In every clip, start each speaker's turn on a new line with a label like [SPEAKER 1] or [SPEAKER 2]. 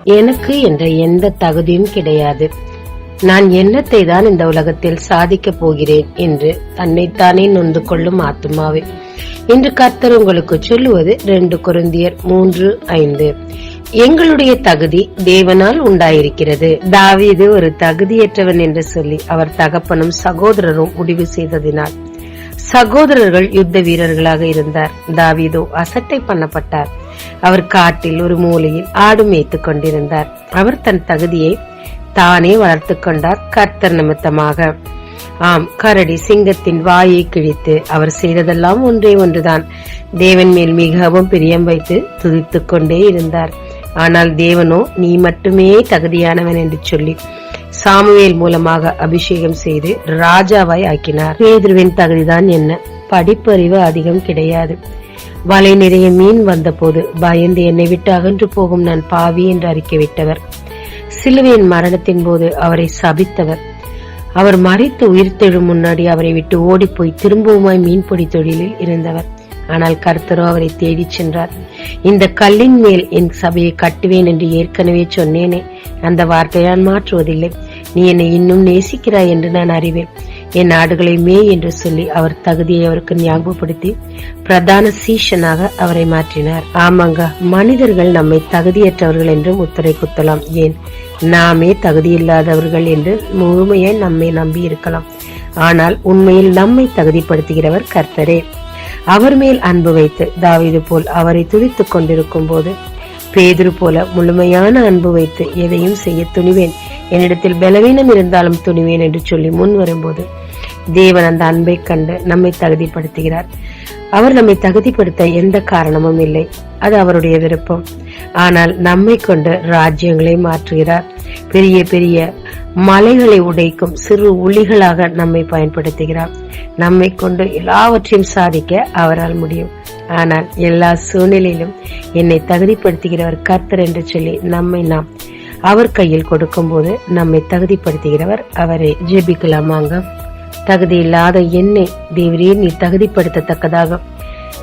[SPEAKER 1] எனக்கு என்ற எந்த தகுதியும் கிடையாது. நான் என்னத்தை தான் இந்த உலகத்தில் சாதிக்கப் போகிறேன் என்று தன்னைத்தானே நொந்து கொள்ளும் ஆத்துமாவே, இன்று கர்த்தர் உங்களுக்கு சொல்லுவது 2 கொரிந்தியர் 3:5. எங்களுடைய தகுதி தேவனால் உண்டாயிருக்கிறது. தாவீது ஒரு தகுதியற்றவன் என்று சொல்லி அவர் தகப்பனும் சகோதரரும் முடிவு செய்ததினால் சகோதரர்கள் யுத்த வீரர்களாக இருந்தார். தாவீதோ அசட்டை பண்ணப்பட்டார். அவர் காட்டில் ஒரு மூலையில் ஆடு மேய்த்துக் கொண்டிருந்தார். அவர் தன் தகுதியை தானே வளர்த்து கொண்டார். கர்த்தர் நிமித்தமாக. ஆம், கரடி சிங்கத்தின் வாயை கிழித்து அவர் செய்ததெல்லாம் ஒன்றே ஒன்றுதான். தேவன் மேல் மிகவும் பிரியம் வைத்து துதித்துக் கொண்டே இருந்தார். ஆனால் தேவனோ நீ மட்டுமே தகுதியானவன் என்று சொல்லி சாமுவேல் மூலமாக அபிஷேகம் செய்து ராஜாவாய் ஆக்கினார். பேதுருவின் தகுதிதான் என்ன? படிப்பறிவு அதிகம் கிடையாது. வலை நிறைய மீன் வந்த போது பயந்து என்னை விட்டு அகன்று போகும் நான் பாவி என்று அறிக்கைவிட்டவர். சிலுவையின் மரணத்தின் போது அவரை சபித்தவர். அவர் மரித்து உயிர்த்தெழும் முன்னாடி அவரை விட்டு ஓடிப்போய் திரும்பவுமாய் மீன்பிடி தொழிலில் இருந்தவர். ஆனால் கர்த்தரோ அவரை தேடி சென்றார். இந்த கல்லின் மேல் என் சபையை கட்டுவேன் என்று ஏற்கனவே சொன்னேனே, அந்த வார்த்தையை நான் மாற்றுவதில்லை. நீ என்னை இன்னும் நேசிக்கிறாய் என்று நான் அறிவேன். என் ஆடுகளை மேய் என்று சொல்லி அவர் தகுதியை அவருக்கு ஞாபகப்படுத்தி பிரதான சீஷனாக அவரை மாற்றினார். ஆமாங்க, மனிதர்கள் நம்மை தகுதியற்றவர்கள் என்று முத்திரை குத்தலாம். ஏன், நாமே தகுதியில்லாதவர்கள் என்று முழுமையை நம்மை நம்பி இருக்கலாம். ஆனால் உண்மையில் நம்மை தகுதிப்படுத்துகிறவர் கர்த்தரே. அவர் மேல் அன்பு வைத்து தாவீது போல் அவரை துதித்துக் கொண்டிருக்கும் போது, பேதுரு போல முழுமையான அன்பு வைத்து எதையும் செய்ய துணிவேன், என்னிடத்தில் பலவீனம் இருந்தாலும் துணிவேன் என்று சொல்லி முன் வரும்போது தேவன் அந்த அன்பை கண்டு நம்மை தகுதிப்படுத்துகிறார். அவர் நம்மை தகுதிப்படுத்த எந்த காரணமும் இல்லை, அது அவருடைய விருப்பம். ஆனால் நம்மை கொண்டு ராஜ்யங்களை மாற்றுகிறார். பெரிய பெரிய மலைகளை உடைக்கும் சிறு உளிகளாக நம்மை பயன்படுத்துகிறார். நம்மை கொண்டு எல்லாவற்றையும் சாதிக்க அவரால் முடியும். ஆனால் எல்லா சூழ்நிலையிலும் என்னை தகுதிப்படுத்துகிறவர் கர்த்தர் என்று சொல்லி நம்மை நாம் அவர் கையில் கொடுக்கும் போது நம்மை தகுதிப்படுத்துகிறவர் அவரை. ஜெபிக்கலாமாங்க. தகுதி இல்லாத என்னை தேவரே நீர் தகுதிப்படுத்தத்தக்கதாக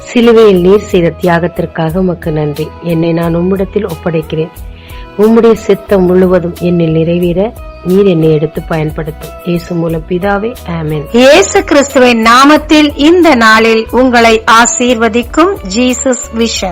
[SPEAKER 1] சிலுவையில் நீர் செய்த தியாகத்திற்காக உமக்கு நன்றி. என்னை நான் உம்மிடத்தில் ஒப்படைக்கிறேன். உம்முடைய சித்தம் முழுவதும் என்னில் நிறைவேற நீர் என்னை எடுத்து பயன்படுத்தும். இயேசு மூலம் பிதாவே, ஆமென்.
[SPEAKER 2] இயேசு கிறிஸ்துவின் நாமத்தில் இந்த நாளில் உங்களை ஆசீர்வதிக்கும் ஜீசஸ் விஷன்.